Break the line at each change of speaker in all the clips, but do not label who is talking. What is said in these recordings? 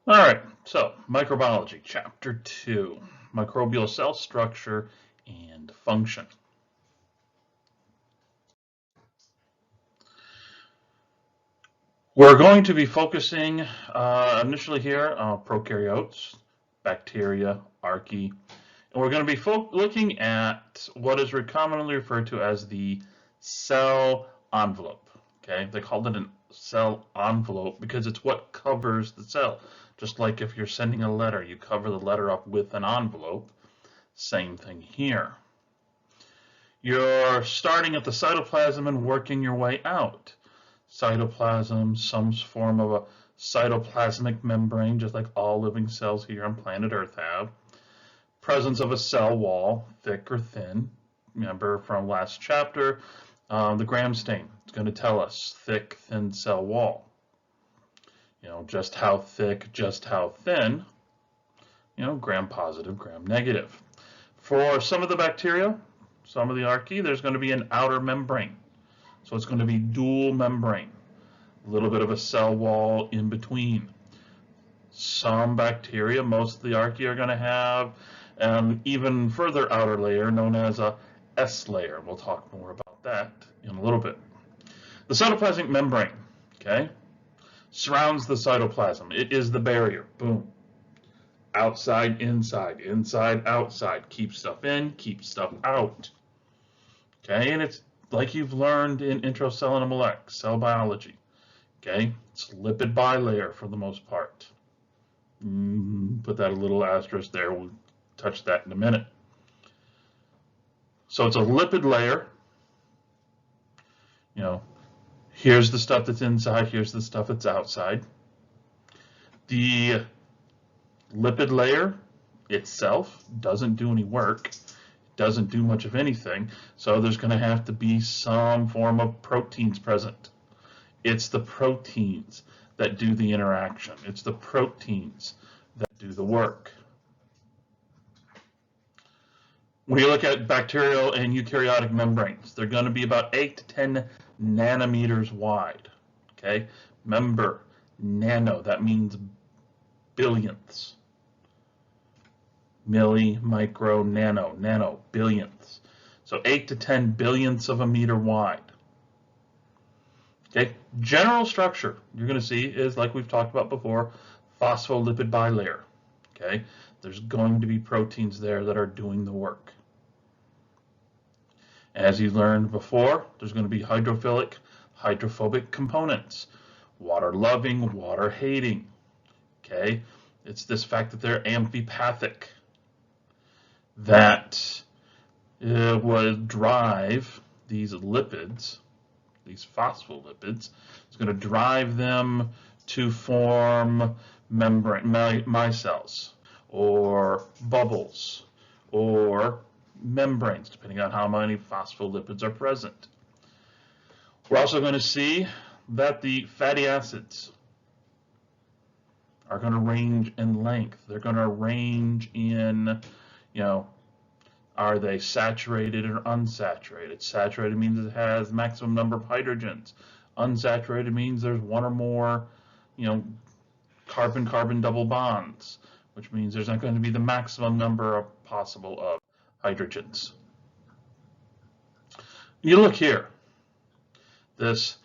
All right, so microbiology, chapter 2, microbial cell structure and function. We're going to be focusing initially here on prokaryotes, bacteria, archaea, and we're going to be looking at what is commonly referred to as the cell envelope. Okay, they called it a cell envelope because it's what covers the cell. Just like if you're sending a letter, you cover the letter up with an envelope. Same thing here. You're starting at the cytoplasm and working your way out. Cytoplasm, some form of a cytoplasmic membrane, just like all living cells here on planet Earth have. Presence of a cell wall, thick or thin. Remember from last chapter, the Gram stain. It's going to tell us thick, thin cell wall. Just how thick, just how thin. Gram positive, gram negative. For some of the bacteria, some of the archaea, there's going to be an outer membrane. So it's going to be dual membrane, a little bit of a cell wall in between. Some bacteria, most of the archaea, are going to have an even further outer layer known as a S layer. We'll talk more about that in a little bit. The cytoplasmic membrane, okay, surrounds the cytoplasm. It is the barrier. Boom. Outside, inside, inside, outside. Keep stuff in, keep stuff out. Okay, and it's like you've learned in Intro Cell and Molecular Cell Biology. Okay, it's lipid bilayer for the most part. Put that a little asterisk there. We'll touch that in a minute. So it's a lipid layer. Here's the stuff that's inside. Here's the stuff that's outside. The lipid layer itself doesn't do any work. Doesn't do much of anything. So there's going to have to be some form of proteins present. It's the proteins that do the interaction. It's the proteins that do the work. When you look at bacterial and eukaryotic membranes, they're going to be about 8 to 10 nanometers wide. Okay, remember, nano, that means billionths. Milli, micro, nano, billionths. So 8 to 10 billionths of a meter wide. Okay, general structure you're going to see is, like we've talked about before, phospholipid bilayer. Okay, there's going to be proteins there that are doing the work. As you learned before, there's going to be hydrophilic, hydrophobic components. Water-loving, water-hating. Okay, it's this fact that they're amphipathic that would drive these lipids, these phospholipids. It's going to drive them to form membrane micelles or bubbles or membranes, depending on how many phospholipids are present. We're also going to see that the fatty acids are going to range in length. They're going to range in, are they saturated or unsaturated? Saturated means it has maximum number of hydrogens. Unsaturated means there's one or more, carbon-carbon double bonds, which means there's not going to be the maximum number of possible of hydrogens. You look here, this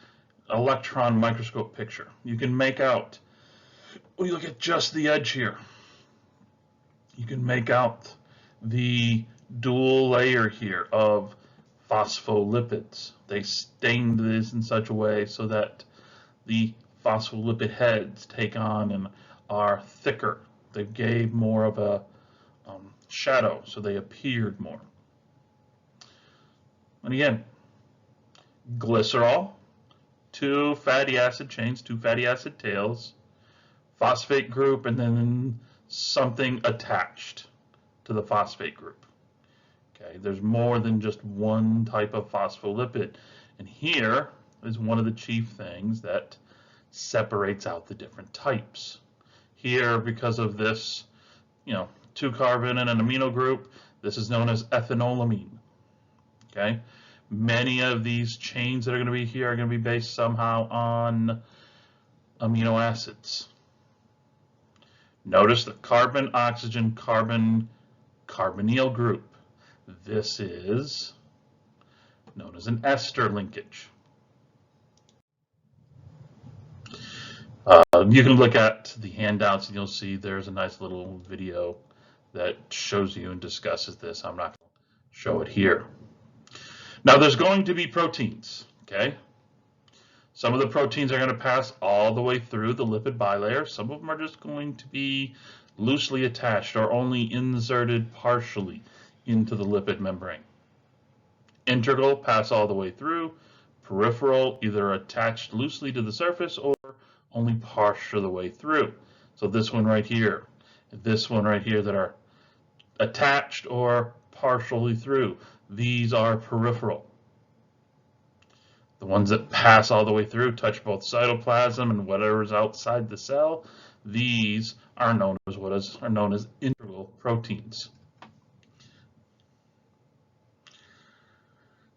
electron microscope picture. You can make out, when you look at just the edge here, you can make out the dual layer here of phospholipids. They stained this in such a way so that the phospholipid heads take on and are thicker. They gave more of a shadow, so they appeared more. And again, glycerol, 2 fatty acid chains, 2 fatty acid tails, phosphate group, and then something attached to the phosphate group. Okay, there's more than just one type of phospholipid. And here is one of the chief things that separates out the different types. Here, because of this, 2 carbon and an amino group, this is known as ethanolamine. Okay, many of these chains that are going to be here are going to be based somehow on amino acids. Notice the carbon, oxygen, carbon, carbonyl group. This is known as an ester linkage. You can look at the handouts and you'll see there's a nice little video that shows you and discusses this. I'm not going to show it here. Now there's going to be proteins, okay? Some of the proteins are going to pass all the way through the lipid bilayer. Some of them are just going to be loosely attached or only inserted partially into the lipid membrane. Integral pass all the way through. Peripheral either attached loosely to the surface or only partial the way through. So this one right here, this one right here that are attached or partially through, these are peripheral. The ones that pass all the way through, touch both cytoplasm and whatever's outside the cell, these are known as integral proteins.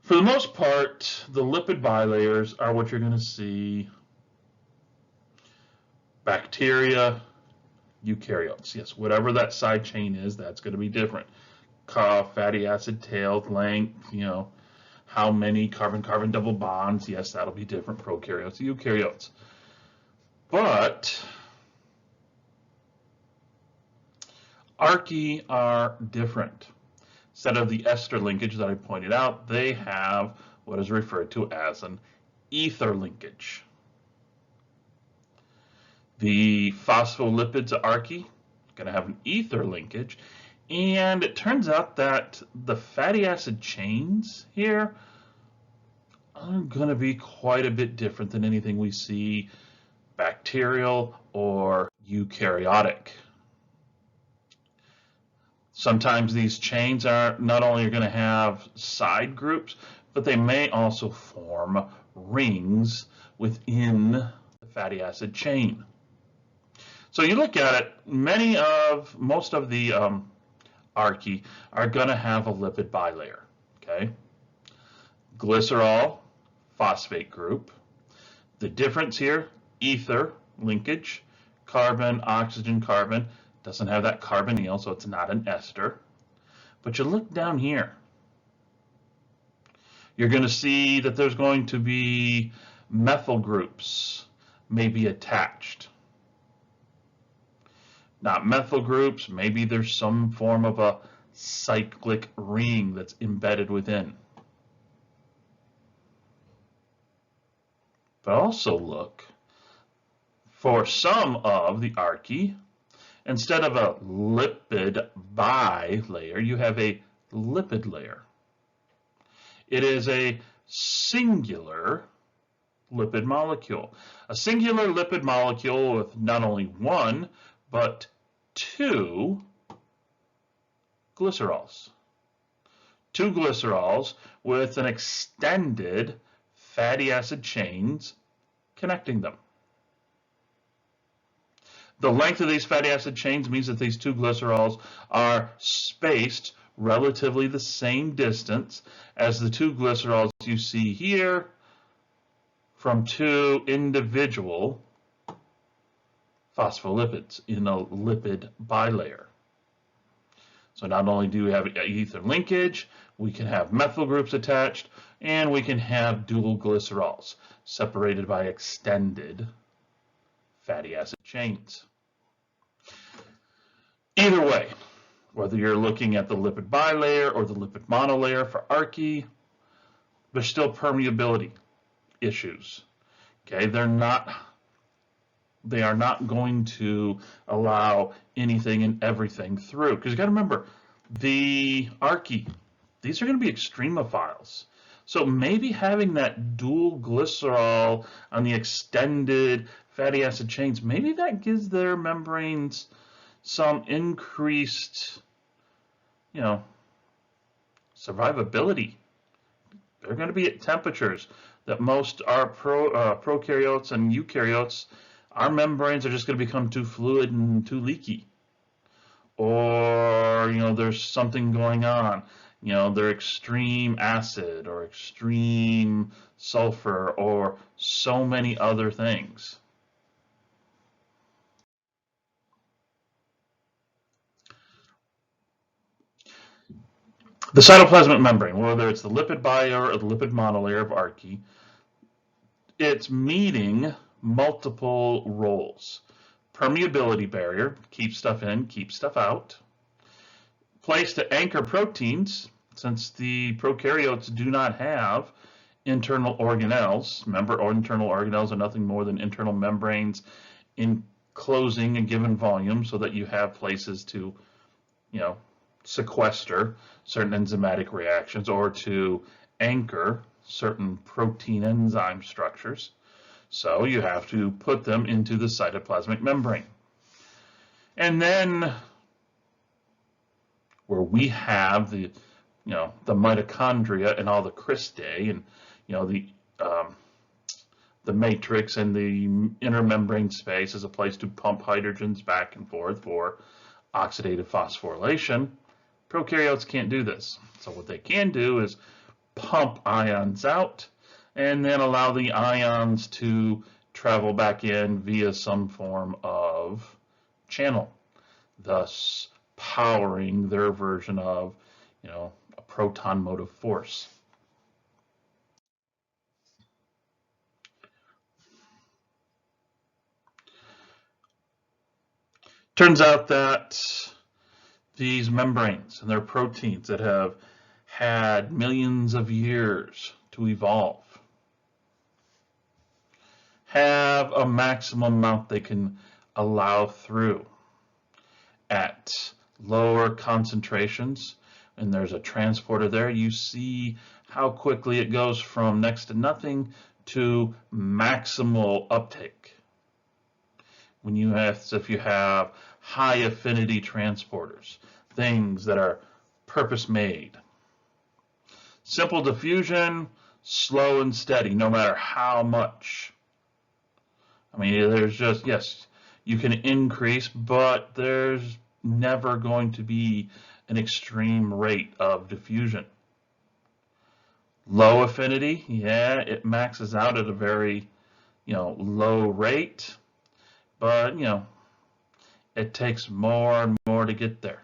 For the most part, the lipid bilayers are what you're going to see. Bacteria, eukaryotes. Yes, whatever that side chain is, that's going to be different. Fatty acid tail length, how many carbon-carbon double bonds. Yes, that'll be different. Prokaryotes, eukaryotes. But archaea are different. Instead of the ester linkage that I pointed out, they have what is referred to as an ether linkage. The phospholipids of archaea are going to have an ether linkage, and it turns out that the fatty acid chains here are going to be quite a bit different than anything we see bacterial or eukaryotic. Sometimes these chains are not only going to have side groups, but they may also form rings within the fatty acid chain. So you look at it, most of the archaea are going to have a lipid bilayer. Okay, glycerol, phosphate group. The difference here, ether linkage, carbon, oxygen, carbon. Doesn't have that carbonyl, so it's not an ester. But you look down here, you're going to see that there's going to be methyl groups maybe attached. Not methyl groups, maybe there's some form of a cyclic ring that's embedded within. But also look for some of the archaea. Instead of a lipid bilayer, you have a lipid layer. It is a singular lipid molecule. A singular lipid molecule with not only one, but two glycerols. Two glycerols with an extended fatty acid chains connecting them. The length of these fatty acid chains means that these two glycerols are spaced relatively the same distance as the two glycerols you see here from two individual phospholipids in a lipid bilayer. So not only do we have ether linkage, we can have methyl groups attached, and we can have dual glycerols separated by extended fatty acid chains. Either way, whether you're looking at the lipid bilayer or the lipid monolayer for archaea, there's still permeability issues. Okay, they are not going to allow anything and everything through. Because you got to remember, the archaea, these are going to be extremophiles. So maybe having that dual glycerol on the extended fatty acid chains, maybe that gives their membranes some increased, survivability. They're going to be at temperatures that most are prokaryotes and eukaryotes. Our membranes are just going to become too fluid and too leaky. Or, there's something going on. They're extreme acid or extreme sulfur or so many other things. The cytoplasmic membrane, whether it's the lipid bilayer or the lipid monolayer of archaea, it's meeting multiple roles. Permeability barrier, keep stuff in, keep stuff out. Place to anchor proteins, since the prokaryotes do not have internal organelles. Remember, internal organelles are nothing more than internal membranes enclosing a given volume so that you have places to, sequester certain enzymatic reactions or to anchor certain protein enzyme structures. So you have to put them into the cytoplasmic membrane. And then where we have the mitochondria and all the cristae and the matrix and the intermembrane space as a place to pump hydrogens back and forth for oxidative phosphorylation. Prokaryotes can't do this. So what they can do is pump ions out and then allow the ions to travel back in via some form of channel, thus powering their version of, a proton motive force. Turns out that these membranes and their proteins that have had millions of years to evolve have a maximum amount they can allow through at lower concentrations. And there's a transporter there. You see how quickly it goes from next to nothing to maximal uptake. If you have high affinity transporters, things that are purpose made. Simple diffusion, slow and steady, no matter how much. I mean, there's just, yes, you can increase, but there's never going to be an extreme rate of diffusion. Low affinity, yeah, it maxes out at a very, low rate, but, it takes more and more to get there.